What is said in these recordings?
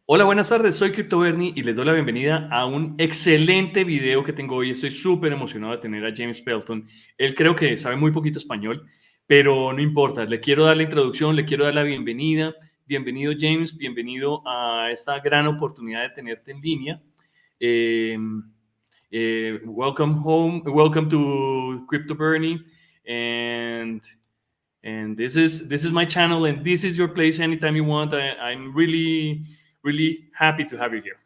Hola, buenas tardes, soy Crypto Bernie y les doy la bienvenida a un excelente video que tengo hoy. Estoy súper emocionado de tener a James Pelton. Él creo que sabe muy poquito español, pero no importa. Le quiero dar la introducción, le quiero dar la bienvenida. Bienvenido, James, bienvenido a esta gran oportunidad de tenerte en línea. Eh, welcome home, welcome to Crypto Bernie. And this is my channel, and this is your place anytime you want. I'm really happy to have you here.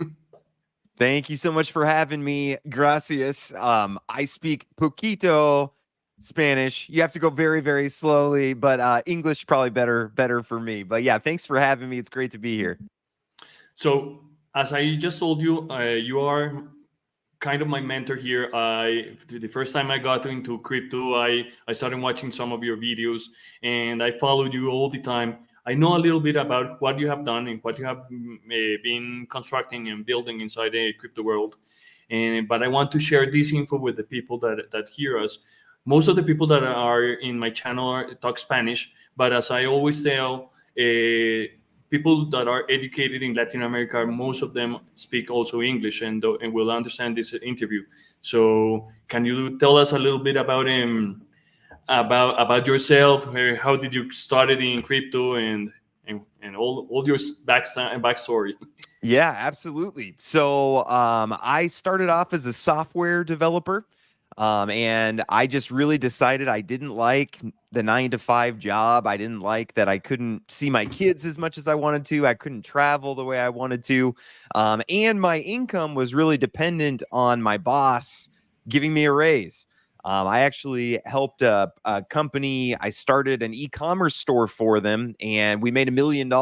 Thank you so much for having me. Gracias. I speak poquito Spanish. You have to go very, very slowly, but English probably better for me. But yeah, thanks for having me. It's great to be here. So, as I just told you, you are kind of my mentor here. The first time I got into crypto, I started watching some of your videos, and I followed you all the time. I know a little bit about what you have done and what you have been constructing and building inside the crypto world. And but I want to share this info with the people that hear us. Most of the people that are in my channel talk Spanish, but as I always tell, people that are educated in Latin America, most of them speak also English and will understand this interview. So, can you tell us a little bit about yourself? How did you started in crypto and all your backstory? Yeah, absolutely. So I started off as a software developer. And I just really decided I didn't like the 9 to 5 job. I didn't like that I couldn't see my kids as much as I wanted to. I couldn't travel the way I wanted to. And my income was really dependent on my boss giving me a raise. I actually helped a company. I started an e-commerce store for them, and we made $1 million.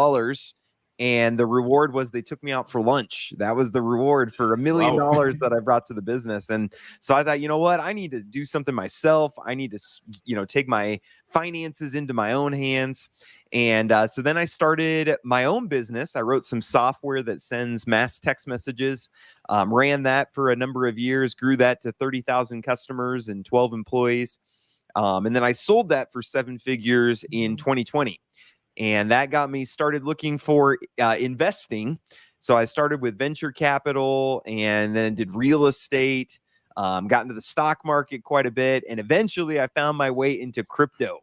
And the reward was they took me out for lunch. That was the reward for $1 million Wow. that I brought to the business. And so I thought, you know what? I need to do something myself. I need to, take my finances into my own hands. And so then I started my own business. I wrote some software that sends mass text messages, ran that for a number of years, grew that to 30,000 customers and 12 employees. And then I sold that for 7 figures in 2020. And that got me started looking for investing. So I started with venture capital and then did real estate, got into the stock market quite a bit. And eventually I found my way into crypto.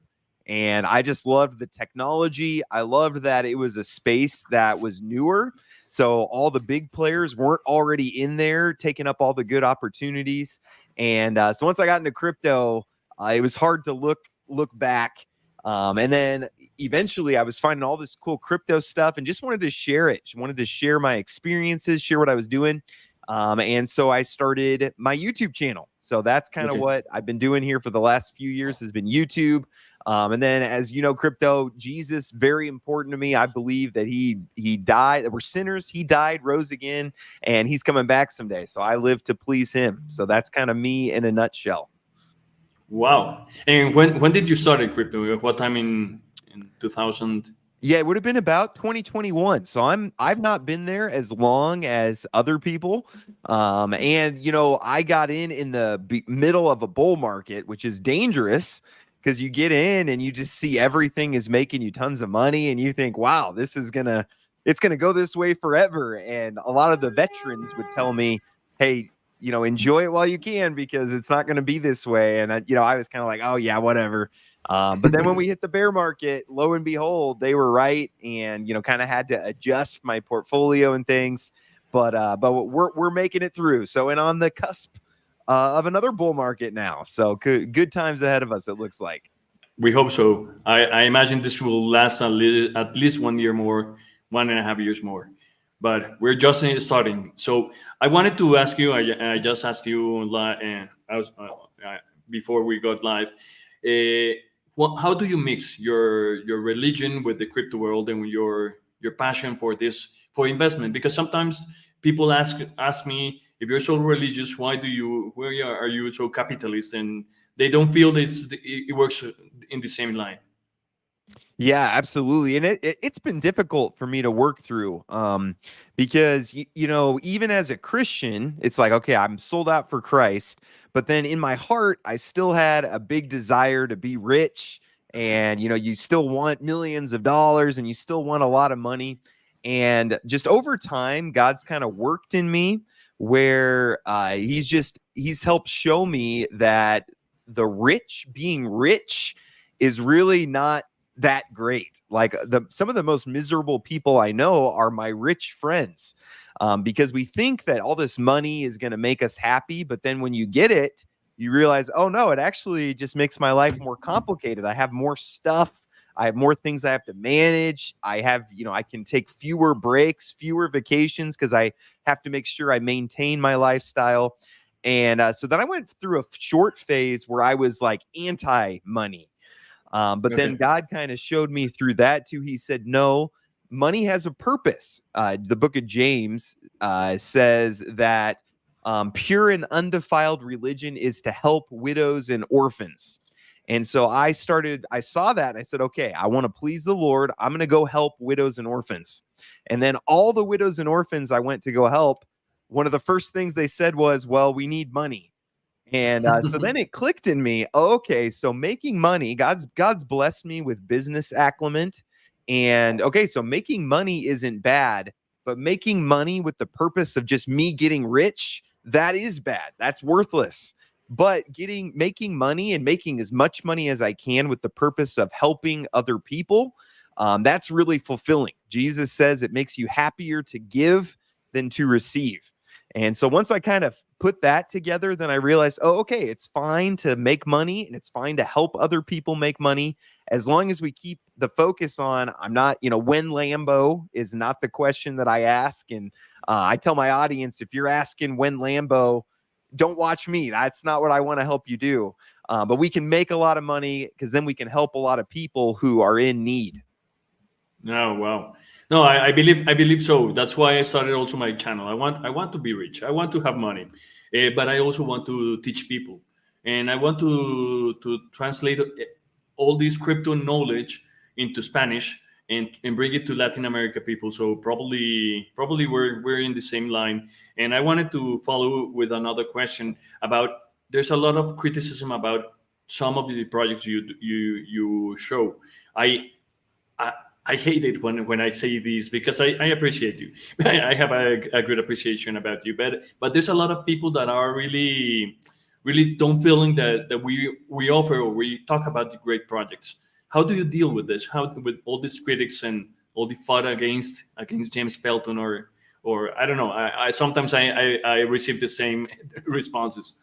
And I just loved the technology. I loved that it was a space that was newer. So all the big players weren't already in there taking up all the good opportunities. And so once I got into crypto, it was hard to look back. And then eventually I was finding all this cool crypto stuff and just wanted to share it. Just wanted to share my experiences, share what I was doing. And so I started my YouTube channel. So that's kind of what I've been doing here for the last few years has been YouTube. And then as you know, crypto, Jesus, very important to me. I believe that he died. We're sinners. He died, rose again, and he's coming back someday. So I live to please him. So that's kind of me in a nutshell. Wow. And when did you start in crypto? What time in 2000? Yeah, it would have been about 2021. So I've not been there as long as other people. And I got in the middle of a bull market, which is dangerous because you get in and you just see everything is making you tons of money and you think, wow, it's gonna go this way forever. And a lot of the veterans would tell me, hey, enjoy it while you can because it's not going to be this way. And I was kind of like, oh yeah, whatever. But then when we hit the bear market, lo and behold, they were right, and kind of had to adjust my portfolio and things. But we're making it through. So and on the cusp of another bull market now. So good times ahead of us. It looks like. We hope so. I imagine this will last at least 1 year more, 1.5 years more. But we're just starting. So I wanted to ask you. I just asked you before we got live. How do you mix your religion with the crypto world and your passion for for investment? Because sometimes people ask me, if you're so religious, why are you so capitalist? And they don't feel it works in the same line. Yeah, absolutely. And it's been difficult for me to work through because, even as a Christian, it's like, okay, I'm sold out for Christ. But then in my heart, I still had a big desire to be rich. And, you still want millions of dollars and you still want a lot of money. And just over time, God's kind of worked in me where he's helped show me that being rich is really not that great. Like some of the most miserable people I know are my rich friends, because we think that all this money is going to make us happy. But then when you get it, you realize, oh no, it actually just makes my life more complicated. I have more stuff. I have more things I have to manage. I have, I can take fewer breaks, fewer vacations because I have to make sure I maintain my lifestyle. And so then I went through a short phase where I was like anti-money. But then God kind of showed me through that too. He said, no, money has a purpose. The book of James says that pure and undefiled religion is to help widows and orphans. And so I saw that and I said, okay, I want to please the Lord. I'm going to go help widows and orphans. And then all the widows and orphans I went to go help, one of the first things they said was, well, we need money. And so then it clicked in me. Okay, so making money, God's blessed me with business acumen. And okay, so making money isn't bad, but making money with the purpose of just me getting rich, that is bad. That's worthless. But making money and making as much money as I can with the purpose of helping other people, that's really fulfilling. Jesus says it makes you happier to give than to receive. And so once I kind of put that together, then I realized, oh, okay, it's fine to make money and it's fine to help other people make money as long as we keep the focus on, I'm not, when Lambo is not the question that I ask. And I tell my audience, if you're asking when Lambo, don't watch me. That's not what I want to help you do. But we can make a lot of money because then we can help a lot of people who are in need. Oh, wow. No, I believe so. That's why I started also my channel. I want to be rich. I want to have money, but I also want to teach people, and I want to translate all this crypto knowledge into Spanish and bring it to Latin America people. So probably we're in the same line. And I wanted to follow with another question about. There's a lot of criticism about some of the projects you show. I I hate it when I say this because I appreciate you. I have a good appreciation about you, but there's a lot of people that are really don't feeling that we offer or we talk about the great projects. How do you deal with this? How with all these critics and all the fight against James Pelton or I don't know. I sometimes I receive the same responses.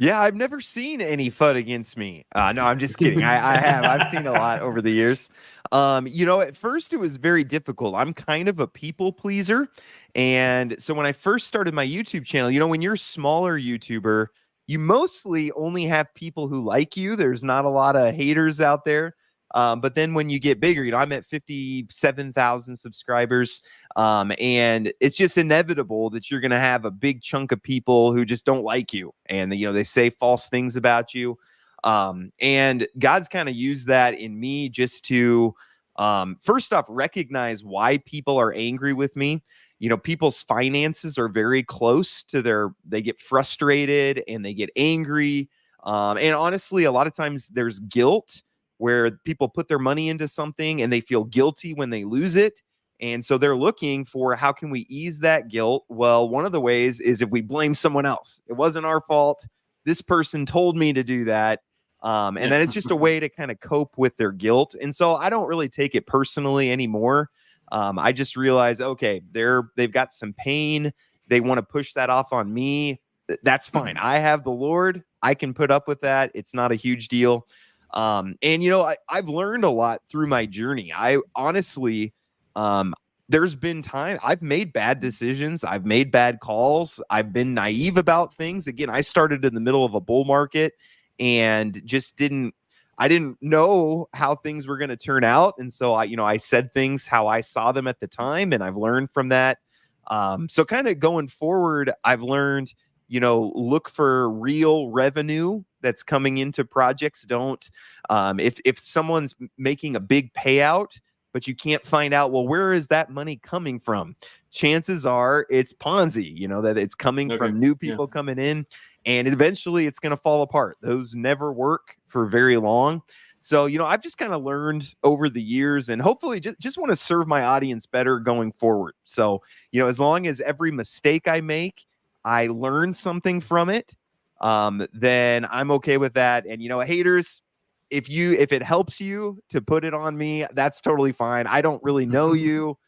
Yeah, I've never seen any FUD against me. No, I'm just kidding. I have. I've seen a lot over the years. At first it was very difficult. I'm kind of a people pleaser. And so when I first started my YouTube channel, when you're a smaller YouTuber, you mostly only have people who like you. There's not a lot of haters out there. But then when you get bigger, I'm at 57,000 subscribers. And it's just inevitable that you're going to have a big chunk of people who just don't like you. And, they say false things about you. And God's kind of used that in me just to, first off, recognize why people are angry with me. People's finances are very close to they get frustrated and they get angry. And honestly, a lot of times there's guilt where people put their money into something and they feel guilty when they lose it. And so they're looking for how can we ease that guilt? Well, one of the ways is if we blame someone else. It wasn't our fault. This person told me to do that. And then it's just a way to kind of cope with their guilt. And so I don't really take it personally anymore. I just realize, okay, they've got some pain. They want to push that off on me. That's fine. I have the Lord. I can put up with that. It's not a huge deal. I've learned a lot through my journey. I honestly, there's been time I've made bad decisions. I've made bad calls. I've been naive about things. Again, I started in the middle of a bull market and just I didn't know how things were going to turn out. And so I said things how I saw them at the time, and I've learned from that. So kind of going forward, I've learned, look for real revenue that's coming into projects. Don't, if someone's making a big payout, but you can't find out, well, where is that money coming from? Chances are it's Ponzi, that it's coming from new people coming in, and eventually it's going to fall apart. Those never work for very long. So, I've just kind of learned over the years, and hopefully just want to serve my audience better going forward. So, as long as every mistake I make, I learn something from it, then I'm okay with that. And, haters, if it helps you to put it on me, that's totally fine. I don't really know you.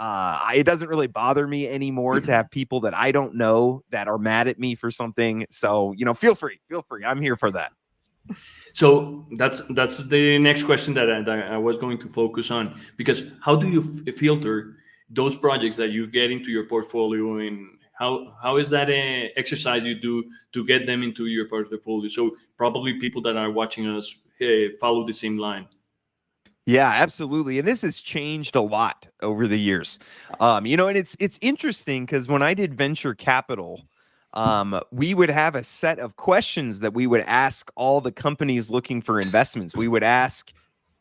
It doesn't really bother me anymore to have people that I don't know that are mad at me for something. So, feel free. I'm here for that. So that's the next question that I was going to focus on, because how do you filter those projects that you get into your portfolio, and how is that a exercise you do to get them into your portfolio? So probably people that are watching us follow the same line. Yeah, absolutely. And this has changed a lot over the years. And it's interesting because when I did venture capital, we would have a set of questions that we would ask all the companies looking for investments. We would ask,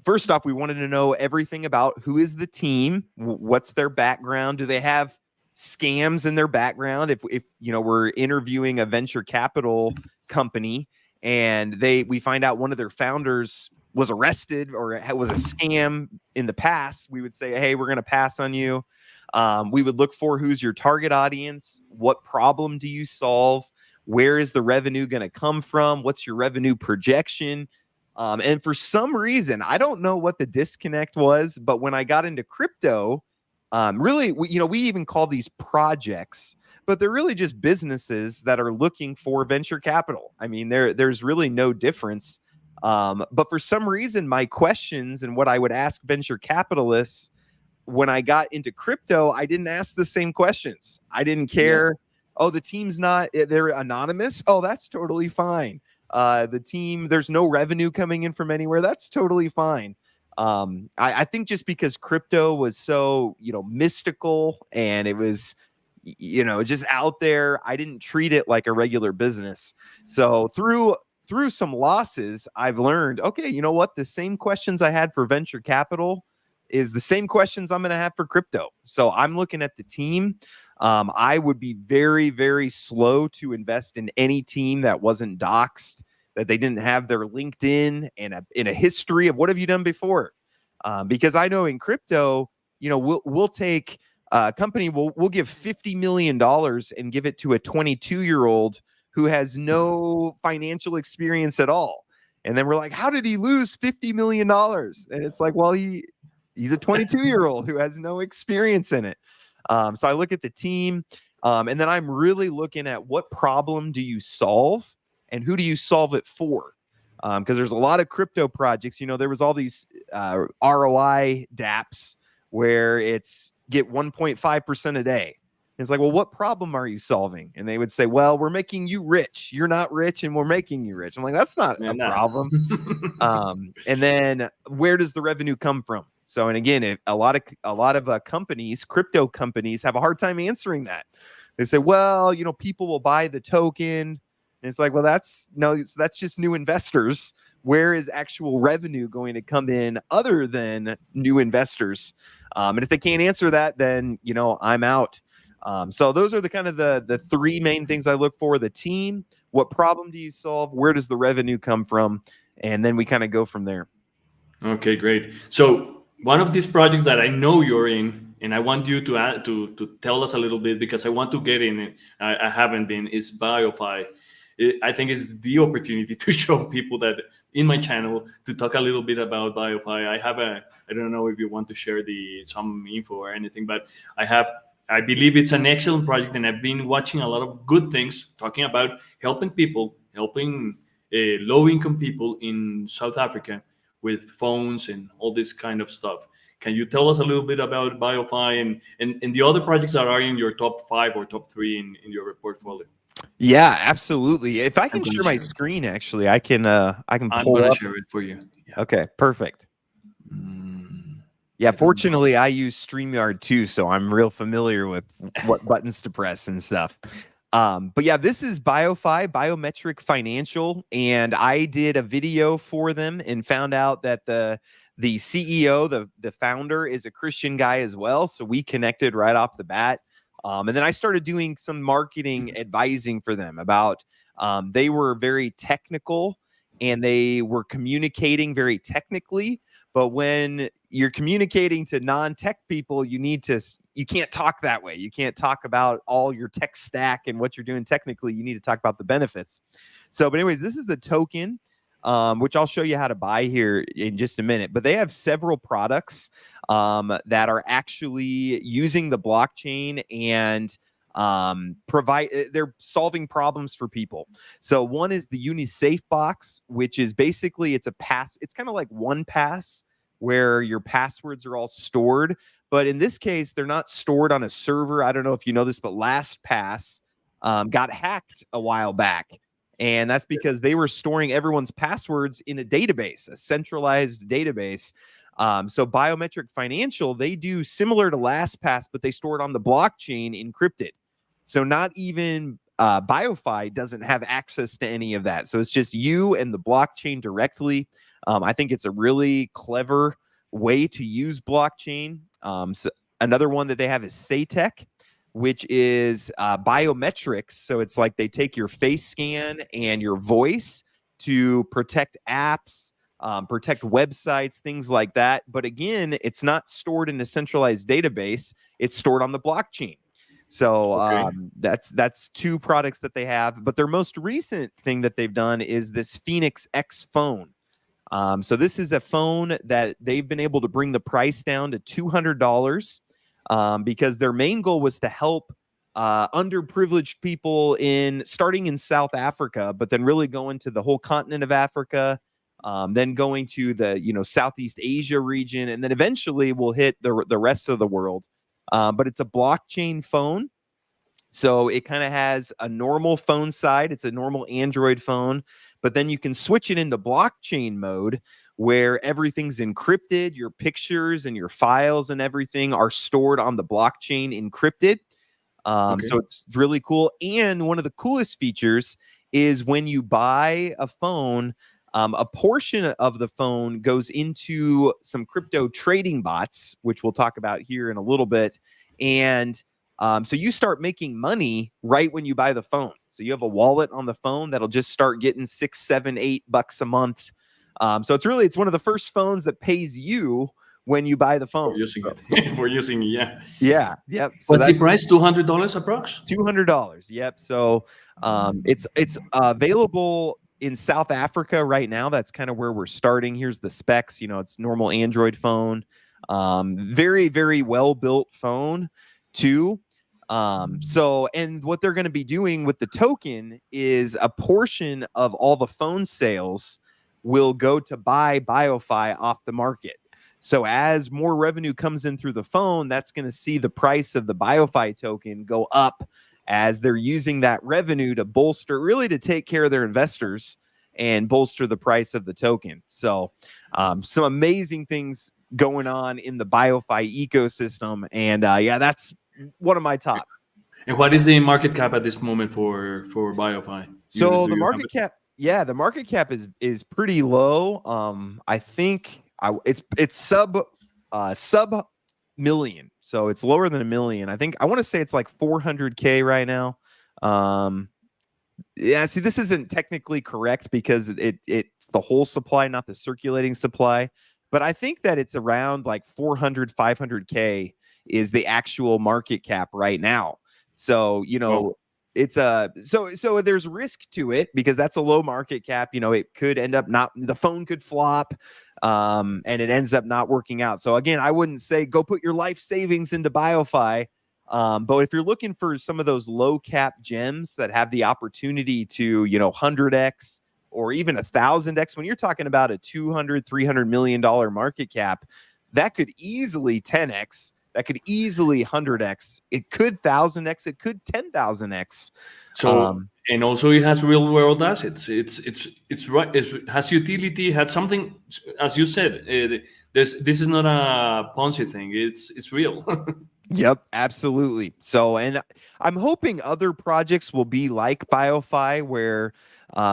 first off, we wanted to know everything about who is the team, what's their background, do they have scams in their background? If we're interviewing a venture capital company and we find out one of their founders was arrested or was a scam in the past, we would say, hey, we're going to pass on you. We would look for who's your target audience, what problem do you solve, where is the revenue going to come from, what's your revenue projection. And for some reason, I don't know what the disconnect was, but when I got into crypto, really, we even call these projects, but they're really just businesses that are looking for venture capital. I mean, there's really no difference. But for some reason, my questions and what I would ask venture capitalists when I got into crypto, I didn't ask the same questions. I didn't care. Yeah. Oh, the team's they're anonymous. Oh, that's totally fine. The team, there's no revenue coming in from anywhere. That's totally fine. I think just because crypto was so, mystical and it was, just out there, I didn't treat it like a regular business. So through some losses, I've learned, okay, you know what? The same questions I had for venture capital is the same questions I'm going to have for crypto. So I'm looking at the team. I would be very, very slow to invest in any team that wasn't doxed, that they didn't have their LinkedIn and in a history of what have you done before. Because I know in crypto, we'll take a company, we'll give $50 million and give it to a 22-year-old who has no financial experience at all. And then we're like, how did he lose $50 million? And it's like, well, he's a 22-year-old who has no experience in it. So I look at the team, and then I'm really looking at what problem do you solve and who do you solve it for? Because there's a lot of crypto projects. There was all these ROI dApps where it's get 1.5% a day. It's like, well, what problem are you solving? And they would say, well, we're making you rich. You're not rich, and we're making you rich. I'm like, that's not a problem. And then where does the revenue come from? So, and again, a lot of companies, crypto companies, have a hard time answering that. They say, well, people will buy the token. And it's like, well, that's just new investors. Where is actual revenue going to come in other than new investors? And if they can't answer that, then, I'm out. So those are the kind of the three main things I look for: the team, what problem do you solve, where does the revenue come from, and then we kind of go from there. Okay, great. So one of these projects that I know you're in, and I want you to tell us a little bit, because I want to get in it. I haven't been, is BioFi. I think it's the opportunity to show people that in my channel to talk a little bit about BioFi. I don't know if you want to share some info or anything, but I believe it's an excellent project, and I've been watching a lot of good things talking about helping low-income people in South Africa with phones and all this kind of stuff. Can you tell us a little bit about BioFi and the other projects that are in your top 5 or top 3 in your portfolio? Yeah, absolutely. If I can share my screen, actually, I can I'm going to share it for you. Yeah. Okay, perfect. Yeah, fortunately, I use StreamYard too, so I'm real familiar with what buttons to press and stuff. But yeah, this is BioFi, Biometric Financial, and I did a video for them and found out that the CEO, the founder, is a Christian guy as well, so we connected right off the bat. And then I started doing some marketing advising for them about, they were very technical and they were communicating very technically. But when you're communicating to non-tech people, you can't talk that way. You can't talk about all your tech stack and what you're doing technically. You need to talk about the benefits. So, but anyways, this is a token, which I'll show you how to buy here in just a minute. But they have several products that are actually using the blockchain and they're solving problems for people. So one is the UniSafe box, which is basically it's kind of like 1Pass, where your passwords are all stored. But in this case, they're not stored on a server. I don't know if you know this, but LastPass got hacked a while back. And that's because they were storing everyone's passwords in a database, a centralized database. So Biometric Financial, they do similar to LastPass, but they store it on the blockchain encrypted. So not even BioFi doesn't have access to any of that. So it's just you and the blockchain directly. I think it's a really clever way to use blockchain. So another one that they have is Saytech, which is biometrics. So it's like they take your face scan and your voice to protect apps, protect websites, things like that. But again, it's not stored in a centralized database. It's stored on the blockchain. So that's two products that they have. But their most recent thing that they've done is this Phoenix X phone. So this is a phone that they've been able to bring the price down to $200 because their main goal was to help underprivileged people starting in South Africa, but then really going to the whole continent of Africa, then going to the Southeast Asia region, and then eventually we'll hit the rest of the world. But it's a blockchain phone. So it kind of has a normal phone side. It's a normal Android phone, but then you can switch it into blockchain mode where everything's encrypted. Your pictures and your files and everything are stored on the blockchain encrypted. So it's really cool. And one of the coolest features is when you buy a phone, a portion of the phone goes into some crypto trading bots, which we'll talk about here in a little bit. And so you start making money right when you buy the phone. So you have a wallet on the phone that'll just start getting $6, $7, $8 a month. So it's one of the first phones that pays you when you buy the phone. For using it. For using it, yeah. Yeah. Yep. So what's the price? $200 approx? $200. Yep. So it's available in South Africa right now. That's kind of where we're starting. Here's the specs. It's normal Android phone. Very, very well built phone too. And what they're going to be doing with the token is a portion of all the phone sales will go to buy BioFi off the market. So as more revenue comes in through the phone, that's going to see the price of the BioFi token go up as they're using that revenue to really to take care of their investors and bolster the price of the token. So some amazing things going on in the BioFi ecosystem. And that's one of my top. And what is the market cap at this moment for BioFi? So the market cap, the market cap is pretty low. I think it's sub million, so it's lower than $1 million. I want to say it's like 400K right now. See, this isn't technically correct because it's the whole supply, not the circulating supply. But I think that it's around like 400, 500K is the actual market cap right now. So, it's so there's risk to it because that's a low market cap. It could end up the phone could flop, and it ends up not working out. So again, I wouldn't say go put your life savings into BioFi. But if you're looking for some of those low cap gems that have the opportunity to, 100x or even 1,000x, when you're talking about a $200-300 million market cap, that could easily 10x. That could easily 100x. It could 1,000x. It could 10,000x. So and also it has real world assets. It's right. It has utility. Had something, as you said. This is not a Ponzi thing. It's real. Yep, absolutely. So, and I'm hoping other projects will be like BioFi, where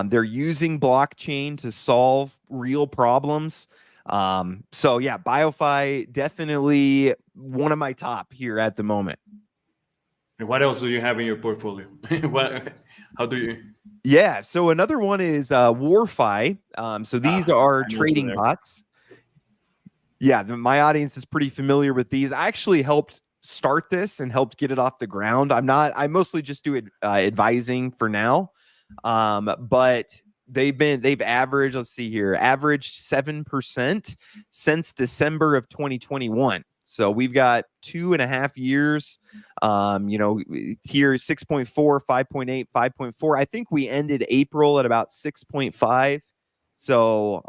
they're using blockchain to solve real problems. So yeah, BioFi definitely one of my top here at the moment. And what else do you have in your portfolio? How do you? Yeah. So another one is Warfi. So these are I'm also trading there. bots. Yeah, my audience is pretty familiar with these. I actually helped start this and helped get it off the ground. I mostly just do advising for now. But they've averaged, let's see here, averaged 7% since December of 2021. So we've got 2.5 years, here 6.4, 5.8, 5.4. I think we ended April at about 6.5. So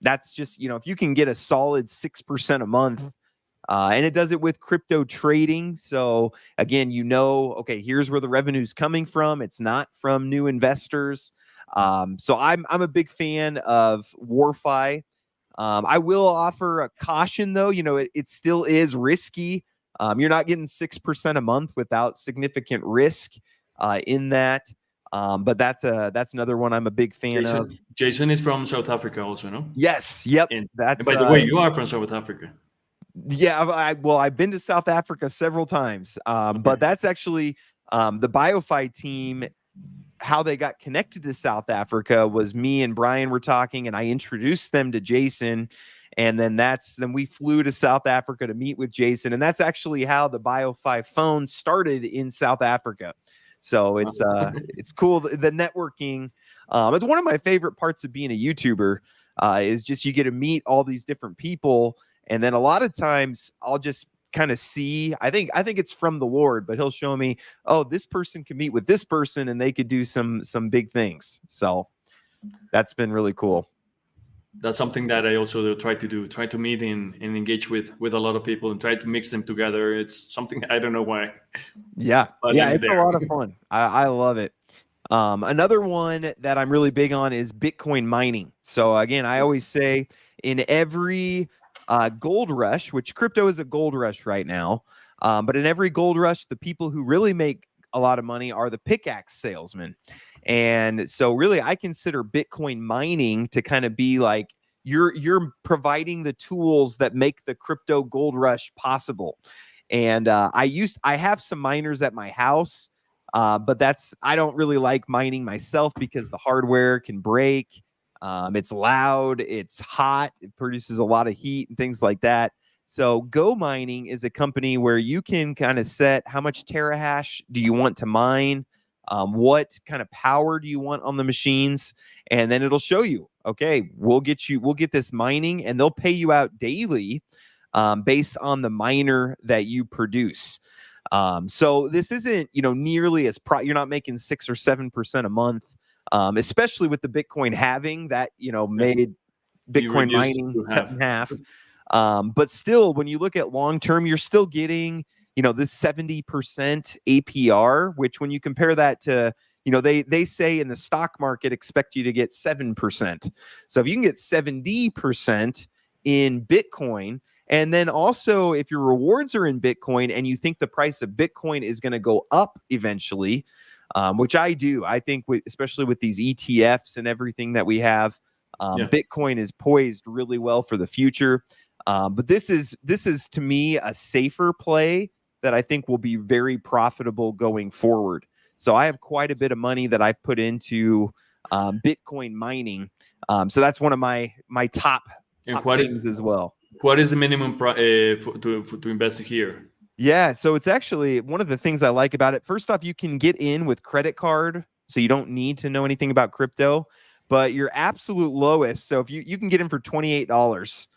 that's just, if you can get a solid 6% a month, and it does it with crypto trading. So again, okay, here's where the revenue is coming from. It's not from new investors. So I'm a big fan of Warfi. I will offer a caution though. It still is risky. You're not getting 6% a month without significant risk in that. But that's another one I'm a big fan of. Jason is from South Africa also, no? Yes. Yep. And That's by the way, you are from South Africa. Yeah, I've been to South Africa several times, but that's actually the BioFi team. How they got connected to South Africa was me and Brian were talking, and I introduced them to Jason, and then we flew to South Africa to meet with Jason, and that's actually how the BioFi phone started in South Africa. So it's cool, the networking. It's one of my favorite parts of being a YouTuber, is just you get to meet all these different people. And then a lot of times I'll just kind of see, I think it's from the Lord, but he'll show me, oh, this person can meet with this person and they could do some big things. So that's been really cool. That's something that I also try to do, try to meet and engage with a lot of people and try to mix them together. It's something, I don't know why. Yeah. But Yeah. It's a lot of fun. I love it. Another one that I'm really big on is Bitcoin mining. So again, I always say in every gold rush, which crypto is a gold rush right now. But in every gold rush, the people who really make a lot of money are the pickaxe salesmen. And so really I consider Bitcoin mining to kind of be like you're providing the tools that make the crypto gold rush possible. And I have some miners at my house, but I don't really like mining myself because the hardware can break. It's loud, it's hot, it produces a lot of heat and things like that. So Go Mining is a company where you can kind of set how much terahash do you want to mine, what kind of power do you want on the machines, and then it'll show you, okay, we'll get this mining, and they'll pay you out daily based on the miner that you produce. So this isn't, nearly as you're not making 6 or 7% a month. Especially with the Bitcoin halving that, made Bitcoin mining cut in half. But still, when you look at long term, you're still getting, this 70% APR, which when you compare that to, they say in the stock market expect you to get 7%. So if you can get 70% in Bitcoin, and then also if your rewards are in Bitcoin and you think the price of Bitcoin is going to go up eventually, which I do. I think, especially with these ETFs and everything that we have, Bitcoin is poised really well for the future. But this is to me a safer play that I think will be very profitable going forward. So I have quite a bit of money that I've put into Bitcoin mining. So that's one of my top things as well. What is the minimum to invest here? Yeah, so it's actually one of the things I like about it. First off, you can get in with credit card, so you don't need to know anything about crypto, but your absolute lowest, so if you can get in for $28,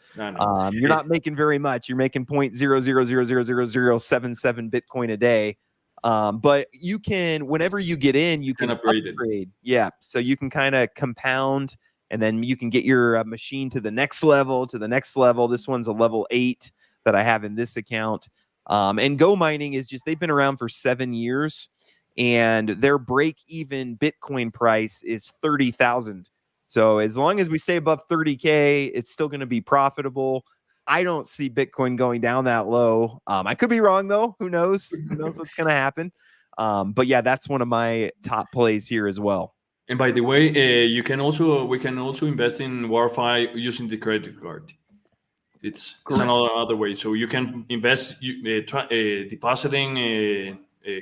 you're not making very much. You're making 0.00000077 Bitcoin a day. But you can, whenever you get in, you can upgrade. Yeah, so you can kind of compound, and then you can get your machine to the next level, This one's a level 8 that I have in this account. And Go Mining is they've been around for 7 years, and their break-even Bitcoin price is 30,000. So as long as we stay above 30K, it's still going to be profitable. I don't see Bitcoin going down that low. I could be wrong though. Who knows? Who knows what's going to happen? But yeah, that's one of my top plays here as well. And by the way, we can also invest in Warfi using the credit card. It's another way. So you can invest depositing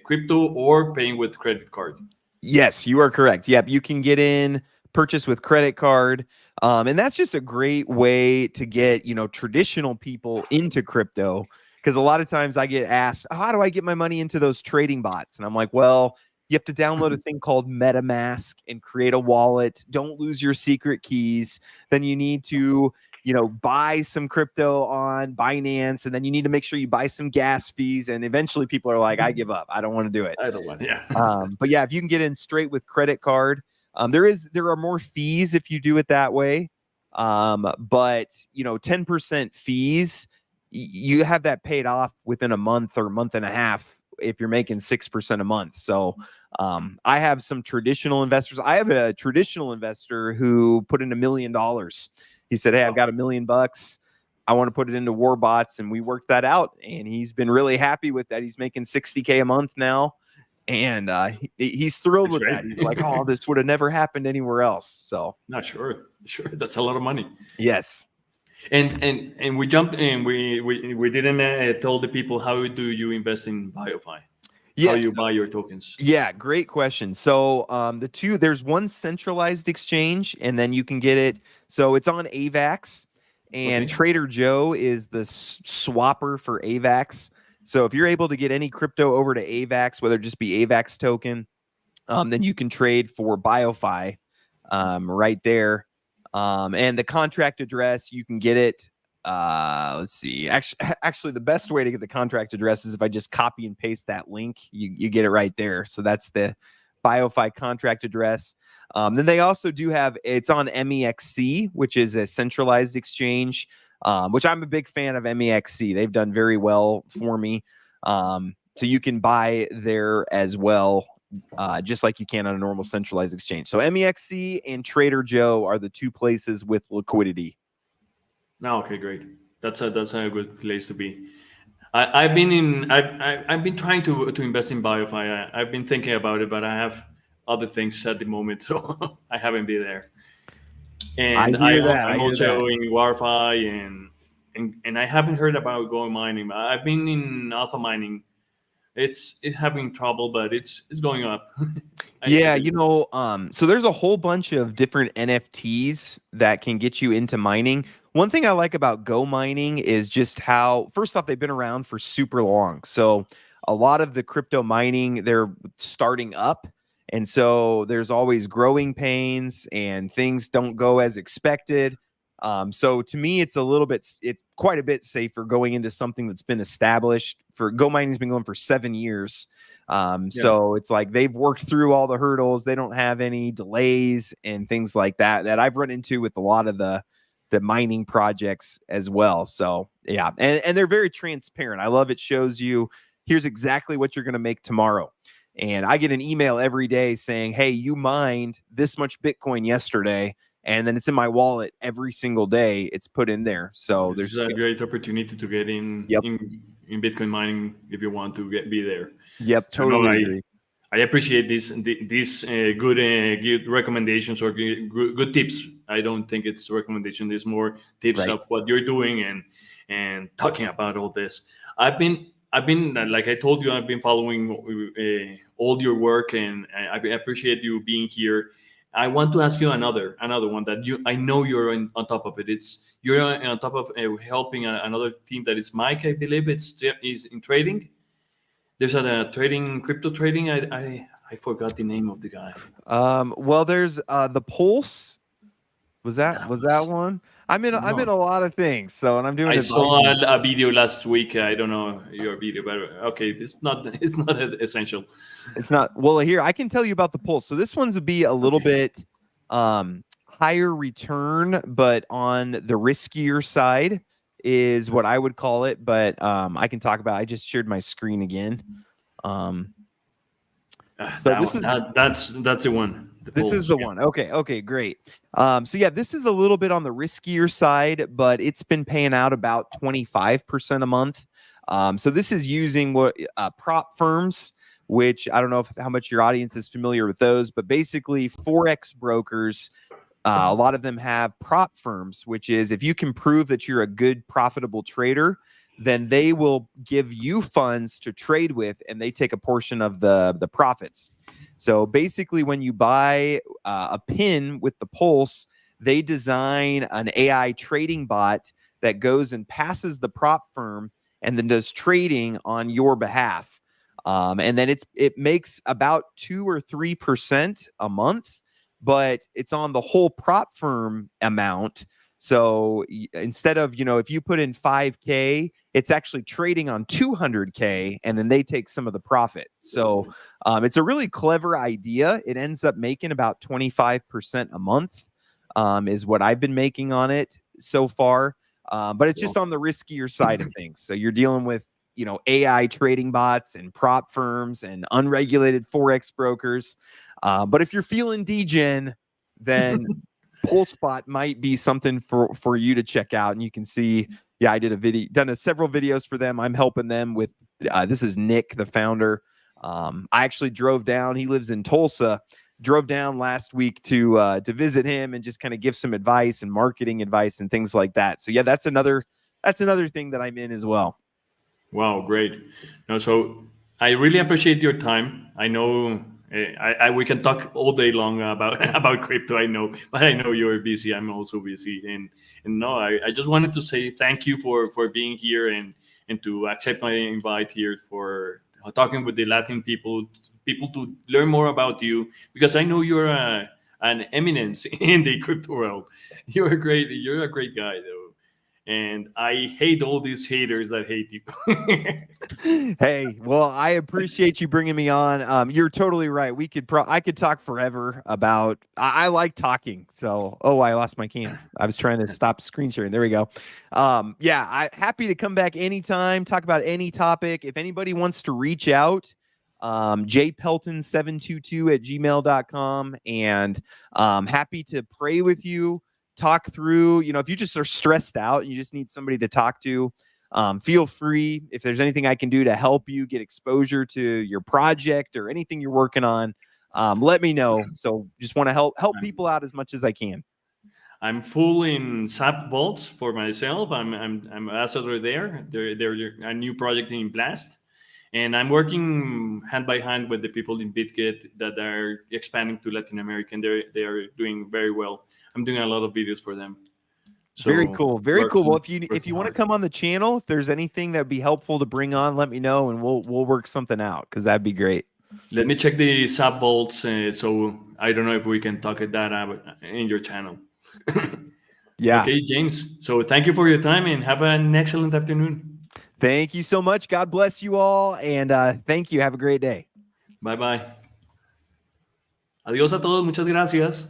crypto or paying with credit card. Yes, you are correct. Yep, you can get in, purchase with credit card. And that's just a great way to get, traditional people into crypto. Because a lot of times I get asked, how do I get my money into those trading bots? And I'm like, well, you have to download a thing called MetaMask and create a wallet. Don't lose your secret keys. Then you need to, buy some crypto on Binance. And then you need to make sure you buy some gas fees. And eventually people are like, I give up. I don't want to do it. I don't want, yeah. But yeah, if you can get in straight with credit card, there are more fees if you do it that way. But 10% fees, you have that paid off within a month or month and a half if you're making 6% a month. So I have some traditional investors. I have a traditional investor who put in $1 million. He said, hey, I've got $1 million. I want to put it into war bots. And we worked that out. And he's been really happy with that. He's making $60K a month now. And he's thrilled with that. He's like, oh, this would have never happened anywhere else. So not sure. That's a lot of money. Yes. And we jumped and we didn't tell the people, how do you invest in BioFi? Yes. How you buy your tokens? Yeah, great question. So there's one centralized exchange, and then you can get it. So it's on AVAX, and Trader Joe is the swapper for AVAX. So if you're able to get any crypto over to AVAX, whether it just be AVAX token, then you can trade for BioFi right there. And the contract address, you can get it. Let's see. Actually, the best way to get the contract address is if I just copy and paste that link. You get it right there. So that's the BioFi contract address. Then they also do have, it's on MEXC, which is a centralized exchange, which I'm a big fan of MEXC. They've done very well for me. So you can buy there as well, just like you can on a normal centralized exchange. So MEXC and Trader Joe are the two places with liquidity. No, okay, great. That's a good place to be. I've been trying to invest in BioFi. I've been thinking about it, but I have other things at the moment, so I haven't been there. And I'm also in WarFi, and I haven't heard about gold mining. I've been in alpha mining. It's having trouble, but it's going up. Yeah, so there's a whole bunch of different NFTs that can get you into mining. One thing I like about Go mining is just how, first off, they've been around for super long. So a lot of the crypto mining, they're starting up. And so there's always growing pains and things don't go as expected. So to me, it's quite a bit safer going into something that's been established. For Go mining's been going for 7 years. So it's like they've worked through all the hurdles. They don't have any delays and things like that I've run into with a lot of the mining projects as well. So yeah, and they're very transparent. I love it. Shows you, here's exactly what you're going to make tomorrow. And I get an email every day saying, hey, you mined this much Bitcoin yesterday. And then it's in my wallet every single day. It's put in there. So there's a great opportunity to get in Bitcoin mining if you want to be there. Yep, totally agree. I appreciate these good recommendations or good tips. I don't think it's a recommendation. There's more tips of what you're doing and talking about all this. I've been like I told you, I've been following all your work, and I appreciate you being here. I want to ask you another one that I know you're on top of it. You're on top of helping another team that is Mike, I believe is in trading. There's a crypto trading. I forgot the name of the guy. Well, there's the Pulse. Was that one? I'm in a lot of things. So, and I'm doing. I saw a video last week. I don't know your video, but okay, it's not essential. It's not. Well, here I can tell you about the Pulse. So this one's would be a little bit higher return, but on the riskier side is what I would call it. But I can talk about. I just shared my screen again. So that's the one. This is the one. Okay, great. So yeah, this is a little bit on the riskier side, but it's been paying out about 25% a month. So this is using what prop firms, which I don't know how much your audience is familiar with those, but basically Forex brokers, a lot of them have prop firms, which is if you can prove that you're a good profitable trader, then they will give you funds to trade with, and they take a portion of the profits. So basically, when you buy a pin with the Pulse, they design an AI trading bot that goes and passes the prop firm and then does trading on your behalf. And then it makes about 2 or 3% a month, but it's on the whole prop firm amount. So instead of, if you put in 5K, it's actually trading on 200K, and then they take some of the profit. So it's a really clever idea. It ends up making about 25% a month, is what I've been making on it so far. But it's just on the riskier side of things. So you're dealing with, AI trading bots and prop firms and unregulated Forex brokers. But if you're feeling degen, then PulseBot might be something for you to check out. And you can see, I did several videos for them. I'm helping them with, this is Nick, the founder. I actually drove down. He lives in Tulsa. Drove down last week to visit him and just kind of give some advice and marketing advice and things like that. So that's another thing that I'm in as well. Wow, great. No, so I really appreciate your time. I know we can talk all day long about crypto. I know, but I know you're busy. I'm also busy, and no, I just wanted to say thank you for being here and to accept my invite here for talking with the Latin people to learn more about you, because I know you're an eminence in the crypto world. You're a great guy though. And I hate all these haters that hate you. Hey, well, I appreciate you bringing me on. You're totally right. I could talk forever about. I like talking. So, I lost my can. I was trying to stop screen sharing. There we go. I happy to come back anytime. Talk about any topic. If anybody wants to reach out, jpelton722@gmail.com, and happy to pray with you. Talk through, if you just are stressed out and you just need somebody to talk to, feel free. If there's anything I can do to help you get exposure to your project or anything you're working on, let me know. So just want to help people out as much as I can. I'm full in Zap Vaults for myself. I'm ambassador there. They're a new project in Blast. And I'm working hand by hand with the people in Bitget that are expanding to Latin America, and they are doing very well. I'm doing a lot of videos for them. So very cool. Well, if you want to come on the channel, if there's anything that would be helpful to bring on, let me know, and we'll work something out, because that'd be great. Let me check the Zap Vaults. So I don't know if we can talk at that in your channel. Yeah. Okay, James. So thank you for your time, and have an excellent afternoon. Thank you so much. God bless you all. And thank you. Have a great day. Bye bye. Adiós a todos. Muchas gracias.